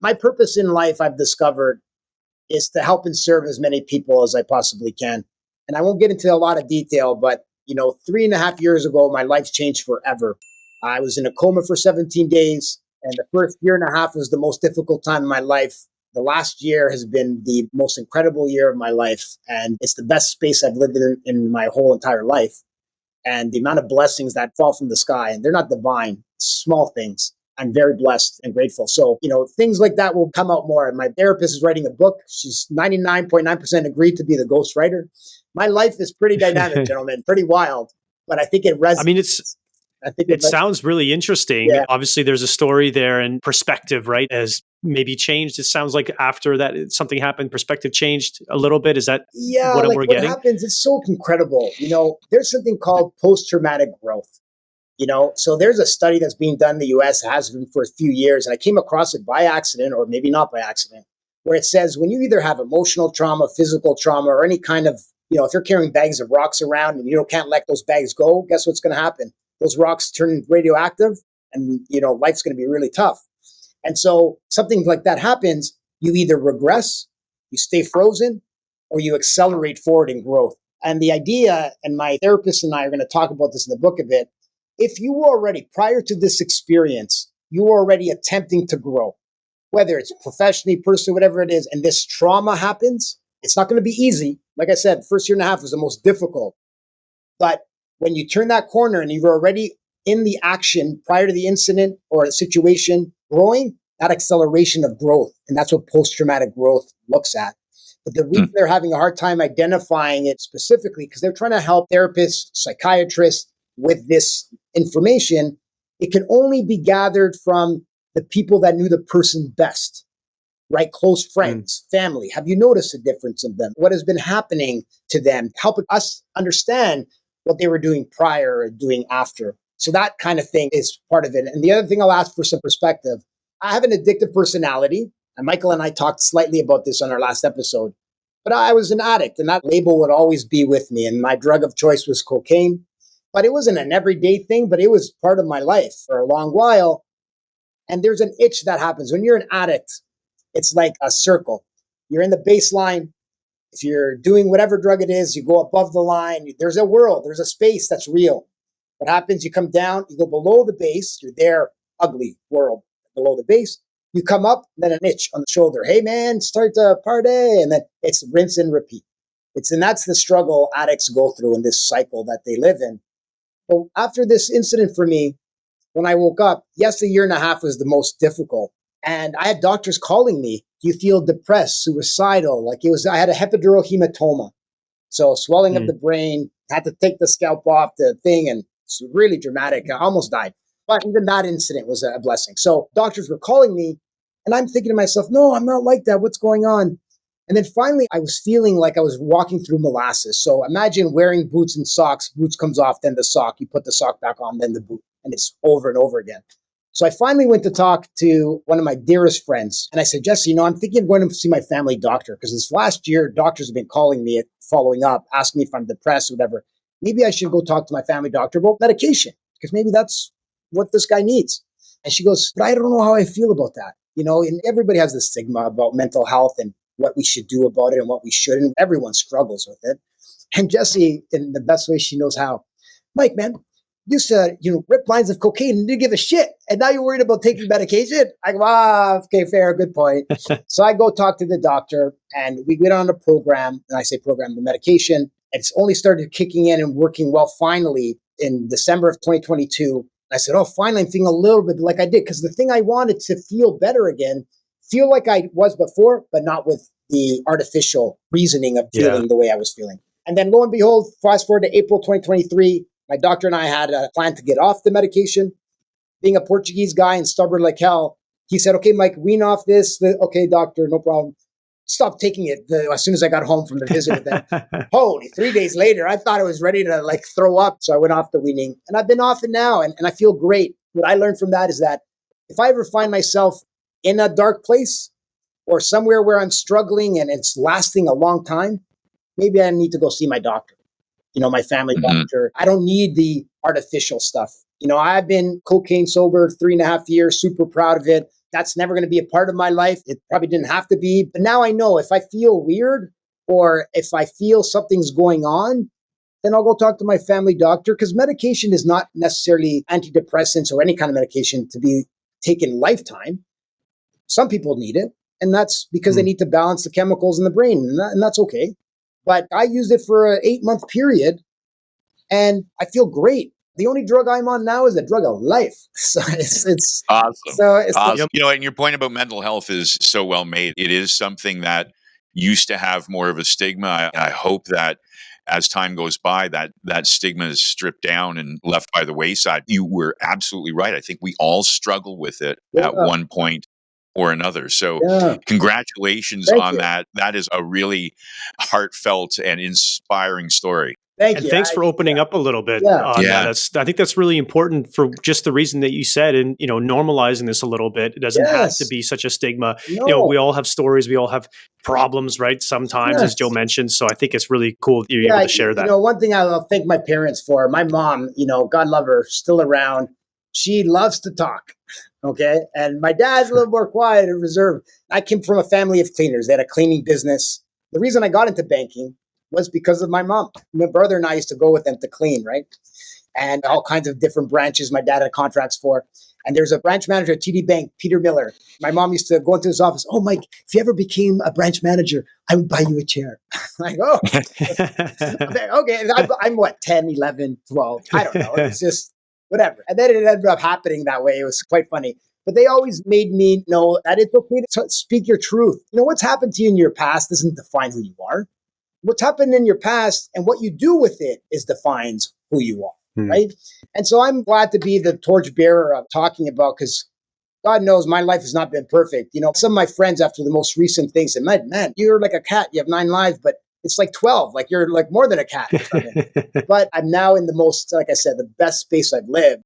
My purpose in life, I've discovered, is to help and serve as many people as I possibly can. And I won't get into a lot of detail, but 3.5 years ago, my life changed forever. I was in a coma for 17 days, and the first year and a half was the most difficult time in my life. The last year has been the most incredible year of my life, and it's the best space I've lived in my whole entire life. And the amount of blessings that fall from the sky, and they're not divine, small things. I'm very blessed and grateful. So, things like that will come out more. My therapist is writing a book. She's 99.9% agreed to be the ghostwriter. My life is pretty dynamic, gentlemen, pretty wild, but I think it resonates. I mean, it sounds really interesting. Yeah. Obviously, there's a story there and perspective, right, has maybe changed. It sounds like after that, something happened, perspective changed a little bit. Is that what we're getting? What happens, it's so incredible. There's something called post-traumatic growth. So there's a study that's being done in the US, has been for a few years, and I came across it by accident, or maybe not by accident, where it says when you either have emotional trauma, physical trauma, or any kind of, if you're carrying bags of rocks around and you can't let those bags go, guess what's going to happen? Those rocks turn radioactive and, life's going to be really tough. And so something like that happens, you either regress, you stay frozen, or you accelerate forward in growth. And the idea, and my therapist and I are going to talk about this in the book a bit, if you were already, prior to this experience, you were already attempting to grow, whether it's professionally, personally, whatever it is, and this trauma happens, it's not going to be easy. Like I said, first year and a half was the most difficult. But when you turn that corner and you're already in the action prior to the incident or a situation growing, that acceleration of growth. And that's what post-traumatic growth looks at. But the reason they're having a hard time identifying it specifically, because they're trying to help therapists, psychiatrists with this information, it can only be gathered from the people that knew the person best, right? Close friends, family. Have you noticed a difference in them? What has been happening to them? Helping us understand what they were doing prior and doing after. So that kind of thing is part of it. And the other thing I'll ask for some perspective, I have an addictive personality. And Michael and I talked slightly about this on our last episode, but I was an addict and that label would always be with me. And my drug of choice was cocaine, but it wasn't an everyday thing, but it was part of my life for a long while. And there's an itch that happens when you're an addict. It's like a circle. You're in the baseline. If you're doing whatever drug it is, you go above the line. There's a world, there's a space that's real. What happens? You come down, you go below the base. You're there, ugly world below the base. You come up, then an itch on the shoulder. Hey man, start to party. And then it's rinse and repeat. And that's the struggle addicts go through in this cycle that they live in. But after this incident for me, when I woke up, yes, a year and a half was the most difficult. And I had doctors calling me, do you feel depressed, suicidal? I had a epidural hematoma. So swelling of the brain, had to take the scalp off the thing, and it's really dramatic. I almost died. But even that incident was a blessing. So doctors were calling me, and I'm thinking to myself, no, I'm not like that. What's going on? And then finally, I was feeling like I was walking through molasses. So imagine wearing boots and socks. Boots comes off, then the sock. You put the sock back on, then the boot. And it's over and over again. So I finally went to talk to one of my dearest friends. And I said, Jesse, I'm thinking of going to see my family doctor because this last year, doctors have been calling me, following up, asking me if I'm depressed or whatever. Maybe I should go talk to my family doctor about medication because maybe that's what this guy needs. And she goes, but I don't know how I feel about that. And everybody has this stigma about mental health and what we should do about it and what we shouldn't. Everyone struggles with it. And Jessie, in the best way she knows how, Mike, man, you said, rip lines of cocaine and didn't give a shit. And now you're worried about taking medication? I go, okay, fair, good point. So I go talk to the doctor and we went on a program. And I say program, the medication. It's only started kicking in and working well finally in December of 2022. I said, finally, I'm feeling a little bit like I did. Because the thing I wanted to feel better again, feel like I was before, but not with the artificial reasoning of feeling the way I was feeling. And then lo and behold, fast forward to April 2023, my doctor and I had a plan to get off the medication. Being a Portuguese guy and stubborn like hell, he said, okay, Mike, wean off this. Okay, doctor, no problem. Stop taking it as soon as I got home from the visit with them. Holy, 3 days later, I thought I was ready to throw up. So I went off the weaning and I've been off it now and I feel great. What I learned from that is that if I ever find myself in a dark place or somewhere where I'm struggling and it's lasting a long time, maybe I need to go see my doctor. My family doctor. I don't need the artificial stuff. I've been cocaine sober 3.5 years, super proud of it. That's never going to be a part of my life. It probably didn't have to be. But now I know if I feel weird or if I feel something's going on, then I'll go talk to my family doctor, because medication is not necessarily antidepressants or any kind of medication to be taken lifetime. Some people need it, and that's because they need to balance the chemicals in the brain, and that's okay. But I used it for an 8-month period, and I feel great. The only drug I'm on now is the drug of life. So it's awesome. So it's awesome. And your point about mental health is so well made. It is something that used to have more of a stigma. I hope that as time goes by, that stigma is stripped down and left by the wayside. You were absolutely right. I think we all struggle with it at one point or another. So congratulations on that. That is a really heartfelt and inspiring story. Thank you. Thanks for opening up a little bit on that. I think that's really important for just the reason that you said, and normalizing this a little bit. It doesn't have to be such a stigma. No. We all have stories, we all have problems, right? Sometimes, as Joe mentioned. So I think it's really cool that you're able to share that. One thing I'll thank my parents for. My mom, God love her, still around. She loves to talk. Okay. And my dad's a little more quiet and reserved. I came from a family of cleaners. They had a cleaning business. The reason I got into banking was because of my mom. My brother and I used to go with them to clean, right? And all kinds of different branches my dad had contracts for. And there's a branch manager at TD Bank, Peter Miller. My mom used to go into his office. Oh, Mike, if you ever became a branch manager, I would buy you a chair. I'm like, oh, okay. I'm what, 10, 11, 12? I don't know. It's just whatever. And then it ended up happening that way. It was quite funny. But they always made me know that it's okay to speak your truth. What's happened to you in your past doesn't define who you are. What's happened in your past and what you do with it defines who you are, right? And so I'm glad to be the torchbearer of talking about, because God knows my life has not been perfect. Some of my friends after the most recent things said, man, you're like a cat. You have 9 lives, but it's like 12. Like you're like more than a cat. But I'm now in the most, like I said, the best space I've lived.